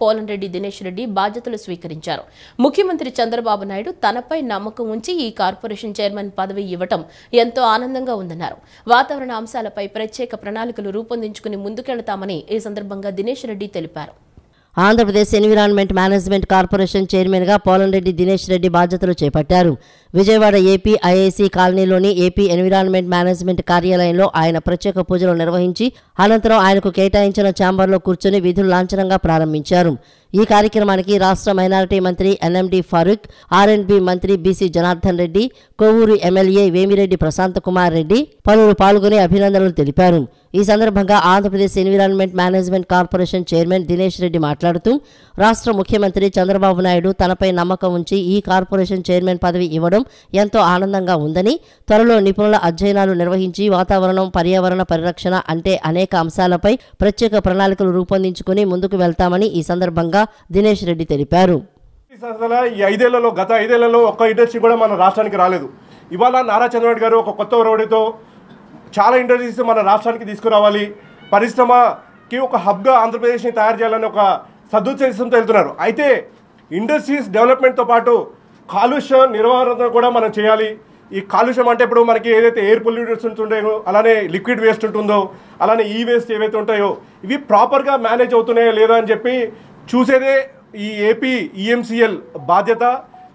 పోలంరెడ్డి దినేష్ రెడ్డి బాధ్యతలు స్వీకరించారు. ముఖ్యమంత్రి చంద్రబాబు నాయుడు తనపై నమ్మకం ఉంచి ఈ కార్పొరేషన్ చైర్మన్ పదవి ఇవ్వటం ఎంతో ఆనందంగా ఉందన్నారు. వాతావరణ అంశాలపై ప్రత్యేక ప్రణాళికలు రూపొందించుకుని ముందుకెళ్తామని ఈ సందర్భంగా దినేష్ రెడ్డి తెలిపారు. ఆంధ్రప్రదేశ్ ఎన్విరాన్మెంట్ మేనేజ్మెంట్ కార్పొరేషన్ చైర్మన్గా పోలంరెడ్డి దినేష్ రెడ్డి బాధ్యతలు చేపట్టారు. విజయవాడ ఏపీ ఐఐసి కాలనీలోని ఏపీ ఎన్విరాన్మెంట్ మేనేజ్మెంట్ కార్యాలయంలో ఆయన ప్రత్యేక పూజలు నిర్వహించి అనంతరం ఆయనకు కేటాయించిన ఛాంబర్లో కూర్చొని విధులు లాంఛనంగా ప్రారంభించారు. ఈ కార్యక్రమానికి రాష్ట్ర మైనారిటీ మంత్రి ఎన్ఎండి ఫారూక్, ఆర్ఎండ్బి మంత్రి బీసీ జనార్దన్ రెడ్డి, కొవ్వూరు ఎమ్మెల్యే వేమిరెడ్డి ప్రశాంత్ కుమార్ రెడ్డి పలువురు పాల్గొని అభినందనలు తెలిపారు. ఈ సందర్భంగా Andhra Pradesh environment management corporation chairman Dinesh Reddy మాట్లాడుతూ రాష్ట్ర ముఖ్యమంత్రి చంద్రబాబు నాయుడు తనపై నమ్మకం ఉంచి ఈ కార్పొరేషన్ చైర్మన్ పదవి ఇవ్వడం ఎంతో ఆనందంగా ఉందని, త్వరలో నిపుణుల అధ్యయనాలు నిర్వహించి వాతావరణం, పర్యావరణ పరిరక్షణ అంటే అనేక అంశాలపై ప్రత్యేక ప్రణాళికలు రూపొందించుకుని ముందుకు వెళ్తామని ఈ సందర్భంగా దినేష్ రెడ్డి తెలిపారు. గత 5 ఏళ్లలో ఒక్క ఇండస్ట్రీ కూడా మన రాష్ట్రానికి రాలేదు. ఇవాళ నారా చంద్రబాబు గారు ఒక కొత్త ఒరవడితో చాలా ఇండస్ట్రీస్ మన రాష్ట్రానికి తీసుకురావాలి, పరిశ్రమకి ఒక హబ్గా ఆంధ్రప్రదేశ్ని తయారు చేయాలని ఒక సదుద్దేశంతో వెళ్తున్నారు. అయితే ఇండస్ట్రీస్ డెవలప్మెంట్తో పాటు కాలుష్య నిర్వహణ కూడా మనం చేయాలి. ఈ కాలుష్యం అంటే ఇప్పుడు మనకి ఏదైతే ఎయిర్ పొల్యూషన్స్ ఉంటాయో, అలానే లిక్విడ్ వేస్ట్ ఉంటుందో, అలానే ఈ వేస్ట్ ఏవైతే ఉంటాయో ఇవి ప్రాపర్గా మేనేజ్ అవుతున్నాయో లేదా అని చెప్పి చూసేదే ఈ ఏపీ ఈఎంసీఎల్ బాధ్యత.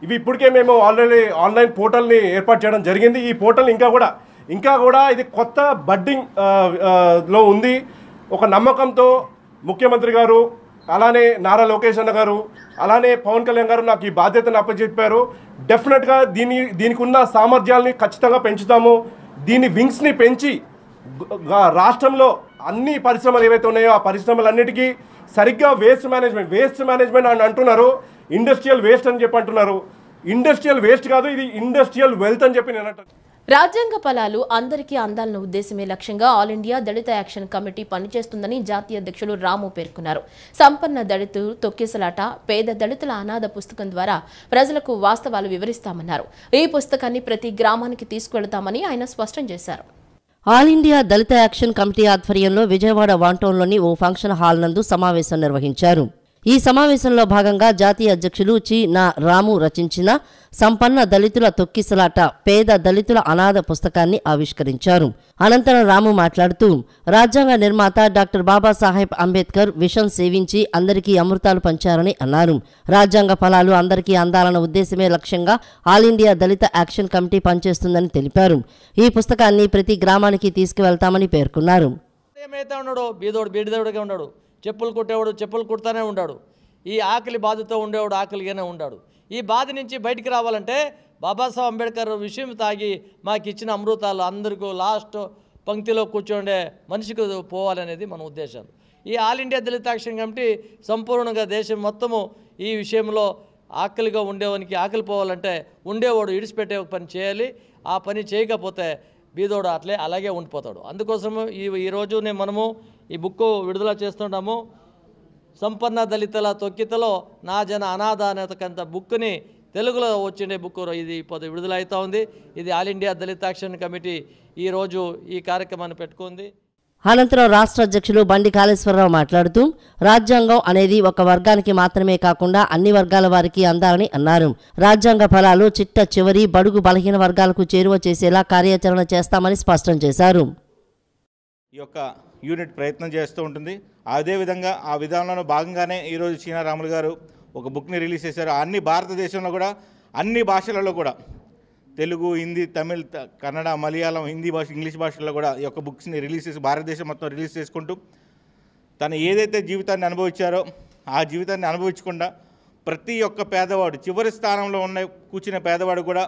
ఇవి ఇప్పటికే మేము ఆల్రెడీ ఆన్లైన్ పోర్టల్ని ఏర్పాటు చేయడం జరిగింది. ఈ పోర్టల్ ఇంకా కూడా ఇది కొత్త బడ్డింగ్ లో ఉంది. ఒక నమ్మకంతో ముఖ్యమంత్రి గారు, అలానే నారా లోకేష్ అన్న గారు, అలానే పవన్ కళ్యాణ్ గారు నాకు ఈ బాధ్యతను అప్పచెప్పారు. డెఫినెట్గా దీనికి ఉన్న సామర్థ్యాలని ఖచ్చితంగా పెంచుతాము. దీని వింగ్స్ని పెంచి రాష్ట్రంలో అన్ని పరిశ్రమలు ఏవైతే ఉన్నాయో ఆ పరిశ్రమలన్నిటికీ సరిగ్గా వేస్ట్ మేనేజ్మెంట్ అని అంటున్నారు, ఇండస్ట్రియల్ వేస్ట్ అని చెప్పి అంటున్నారు. ఇండస్ట్రియల్ వేస్ట్ కాదు, ఇది ఇండస్ట్రియల్ వెల్త్ అని చెప్పి నేను అంటాను. రాజ్యాంగ ఫలాలు అందరికీ అందాలన్న ఉద్దేశమే లక్ష్యంగా ఆల్ ఇండియా దళిత యాక్షన్ కమిటీ పనిచేస్తుందని జాతీయ అధ్యక్షులు రాము పేర్కొన్నారు. సంపన్న దళితులు తొక్కిసలాట, పేద దళితుల అనాథ పుస్తకం ద్వారా ప్రజలకు వాస్తవాలు వివరిస్తామన్నారు. ఈ పుస్తకాన్ని ప్రతి గ్రామానికి తీసుకువెళతామని ఆయన స్పష్టం చేశారు. ఆల్ ఇండియా దళిత యాక్షన్ కమిటీ ఆధ్వర్యంలో విజయవాడ వాంటౌన్లోని ఓ ఫంక్షన్ హాల్ నందు సమావేశం నిర్వహించారు. ఈ సమావేశంలో భాగంగా జాతీయ అధ్యక్షులు నా రాము రచించిన సంపన్న దళితుల తొక్కిసలాట, పేద దళితుల అనాథ పుస్తకాన్ని ఆవిష్కరించారు. అనంతరం రాము మాట్లాడుతూ రాజ్యాంగ నిర్మాత డాక్టర్ బాబాసాహెబ్ అంబేద్కర్ విషం సేవించి అందరికీ అమృతాలు పంచారని అన్నారు. రాజ్యాంగ ఫలాలు అందరికీ అందాలన్న ఉద్దేశమే లక్ష్యంగా ఆల్ ఇండియా దళిత యాక్షన్ కమిటీ పనిచేస్తుందని తెలిపారు. ఈ పుస్తకాన్ని ప్రతి గ్రామానికి తీసుకువెళ్తామని పేర్కొన్నారు. చెప్పులు కుట్టేవాడు చెప్పులు కుడతానే ఉన్నాడు, ఈ ఆకలి బాధతో ఉండేవాడు ఆకలిగానే ఉన్నాడు. ఈ బాధ నుంచి బయటికి రావాలంటే బాబాసాహెబ్ అంబేద్కర్ విషయం తాగి మాకు ఇచ్చిన అమృతాలు అందరికీ లాస్ట్ పంక్తిలో కూర్చోండే మనిషికి పోవాలనేది మన ఉద్దేశం. ఈ ఆల్ ఇండియా దళిత యాక్షన్ కమిటీ సంపూర్ణంగా దేశం మొత్తము ఈ విషయంలో ఆకలిగా ఉండేవానికి ఆకలి పోవాలంటే ఉండేవాడు ఇడిచిపెట్టే పని చేయాలి. ఆ పని చేయకపోతే బీదోడు అలాగే ఉండిపోతాడు. అందుకోసము ఈరోజు మనము ఈ బుక్ విడుదల చేస్తున్నాము. సంపన్న దళితుల తొక్కితలో నా జన అనాథ అనేకంత బుక్ని తెలుగులో వచ్చిండే బుక్ ఇది ఇప్పుడు విడుదల అవుతా ఉంది. ఇది ఆల్ ఇండియా దళిత యాక్షన్ కమిటీ ఈరోజు ఈ కార్యక్రమాన్ని పెట్టుకుంది. అనంతరం రాష్ట్ర అధ్యక్షులు బండి కాళేశ్వరరావు మాట్లాడుతూ రాజ్యాంగం అనేది ఒక వర్గానికి మాత్రమే కాకుండా అన్ని వర్గాల వారికి అందాలని అన్నారు. రాజ్యాంగ ఫలాలు చిట్ట చివరి బడుగు బలహీన వర్గాలకు చేరువ చేసేలా కార్యాచరణ చేస్తామని స్పష్టం చేశారు. ఈ యొక్క యూనిట్ ప్రయత్నం చేస్తూ ఉంటుంది. అదేవిధంగా ఆ విధానంలో భాగంగానే ఈరోజు రాములు గారు ఒక బుక్ని రిలీజ్ చేశారు. అన్ని భారతదేశంలో కూడా అన్ని భాషలలో కూడా తెలుగు, హిందీ, తమిళ్, కన్నడ, మలయాళం, హిందీ భాష, ఇంగ్లీష్ భాషల్లో కూడా ఈ యొక్క బుక్స్ని రిలీజ్ చేసి భారతదేశం మొత్తం రిలీజ్ చేసుకుంటూ తను ఏదైతే జీవితాన్ని అనుభవించారో ఆ జీవితాన్ని అనుభవించకుండా ప్రతి ఒక్క పేదవాడు చివరి స్థానంలో కూర్చున్న పేదవాడు కూడా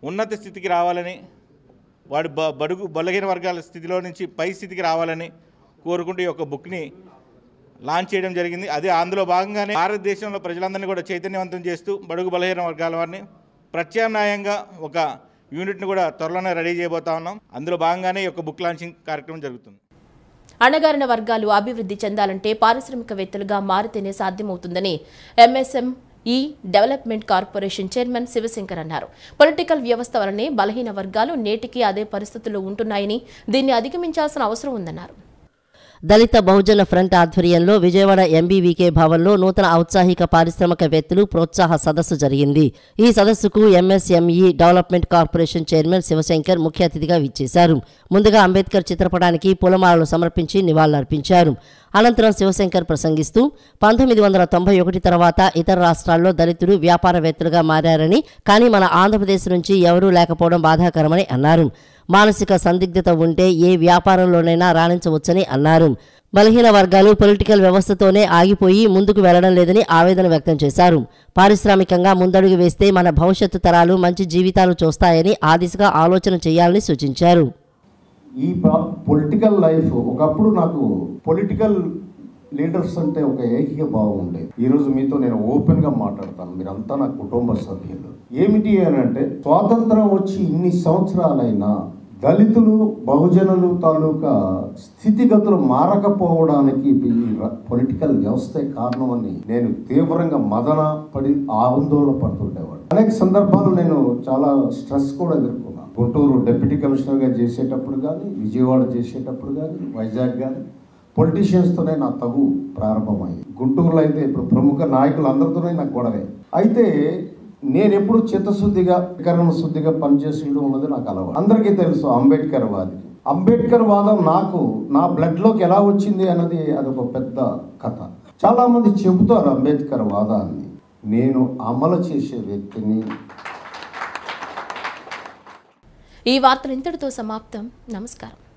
ఉన్నత స్థితికి రావాలని, వాడు బడుగు బలహీన వర్గాల స్థితిలో నుంచి పై స్థితికి రావాలని కోరుకుంటూ ఈ యొక్క బుక్ని లాంచ్ చేయడం జరిగింది. అదే అందులో భాగంగానే భారతదేశంలో ప్రజలందరినీ కూడా చైతన్యవంతం చేస్తూ బడుగు బలహీన వర్గాల వారిని ప్రత్యామ్నాయంగా ఒక యూనిట్ని కూడా త్వరలోనే రెడీ చేయబోతా ఉన్నాం. అందులో భాగంగానే ఈ యొక్క బుక్ లాంచింగ్ కార్యక్రమం జరుగుతుంది. అణగారిన వర్గాలు అభివృద్ధి చెందాలంటే పారిశ్రామికవేత్తలుగా మారితేనే సాధ్యమవుతుందని MSME development corporation chairman Shivshankar అన్నారు. పొలిటికల్ వ్యవస్థ వల్లనే బలహీన వర్గాలు నేటికి అదే పరిస్థితుల్లో ఉంటున్నాయని, దీన్ని అధిగమించాల్సిన అవసరం ఉందన్నారు. దళిత బహుజన ఫ్రంట్ ఆధ్వర్యంలో విజయవాడ ఎంబీవీకే భవన్లో నూతన ఔత్సాహిక పారిశ్రామికవేత్తలు ప్రోత్సాహ సదస్సు జరిగింది. ఈ సదస్సుకు MSME development corporation chairman Shivshankar ముఖ్య అతిథిగా విచ్చేశారు. ముందుగా అంబేద్కర్ చిత్రపటానికి పూలమాలలు సమర్పించి నివాళులర్పించారు. అనంతరం శివశంకర్ ప్రసంగిస్తూ 1991 తర్వాత ఇతర రాష్ట్రాల్లో దళితులు వ్యాపారవేత్తలుగా మారారని, కానీ మన ఆంధ్రప్రదేశ్ నుంచి ఎవరూ లేకపోవడం బాధాకరమని అన్నారు. మానసిక సందిగ్ధత ఉంటే ఏ వ్యాపారంలోనైనా రాణించవచ్చని అన్నారు. బలహీన వర్గాలు పొలిటికల్ వ్యవస్థతోనే ఆగిపోయి ముందుకు వెళ్లడం లేదని ఆవేదన వ్యక్తం చేశారు. పారిశ్రామికంగా ముందడుగు వేస్తే మన భవిష్యత్తు తరాలు మంచి జీవితాలు చూస్తాయని ఆ దిశగా ఆలోచన చేయాలని సూచించారు. ఈ పొలిటికల్ లైఫ్ ఒకప్పుడు నాకు పొలిటికల్ లీడర్స్ అంటే ఒక ఏకీయ భావం ఉండేది. ఈరోజు మీతో నేను ఓపెన్గా మాట్లాడతాను. మీరంతా నా కుటుంబ సభ్యులు. ఏమిటి అని అంటే, స్వాతంత్రం వచ్చి ఇన్ని సంవత్సరాలైనా దళితులు బహుజనులు తాలూకా స్థితిగతులు మారకపోవడానికి ఈ పొలిటికల్ వ్యవస్థే కారణమని నేను తీవ్రంగా మదన పడి ఆందోళన పడుతుండేవాడు. అనేక సందర్భాలు నేను చాలా స్ట్రెస్ కూడా ఎదుర్కొన్నాను. గుంటూరు డిప్యూటీ కమిషనర్గా చేసేటప్పుడు కానీ, విజయవాడ చేసేటప్పుడు కానీ, వైజాగ్ కానీ పొలిటీషియన్స్తోనే నా తగు ప్రారంభమైంది. గుంటూరులో అయితే ఇప్పుడు ప్రముఖ నాయకులు అందరితోనే నాకు గొడవే. అయితే నేను ఎప్పుడు చిత్తశుద్ధిగా శుద్ధిగా పనిచేసేయడం ఉన్నది నాకు అలవాటు. అందరికీ తెలుసు అంబేద్కర్ వాది. అంబేద్కర్ వాదం నాకు నా బ్లడ్లోకి ఎలా వచ్చింది అన్నది అదొక పెద్ద కథ. చాలామంది చెబుతారు అంబేద్కర్ వాదాన్ని. నేను అమలు చేసే వ్యక్తిని. ఈ వార్తలు ఇంతటితో సమాప్తం. నమస్కారం.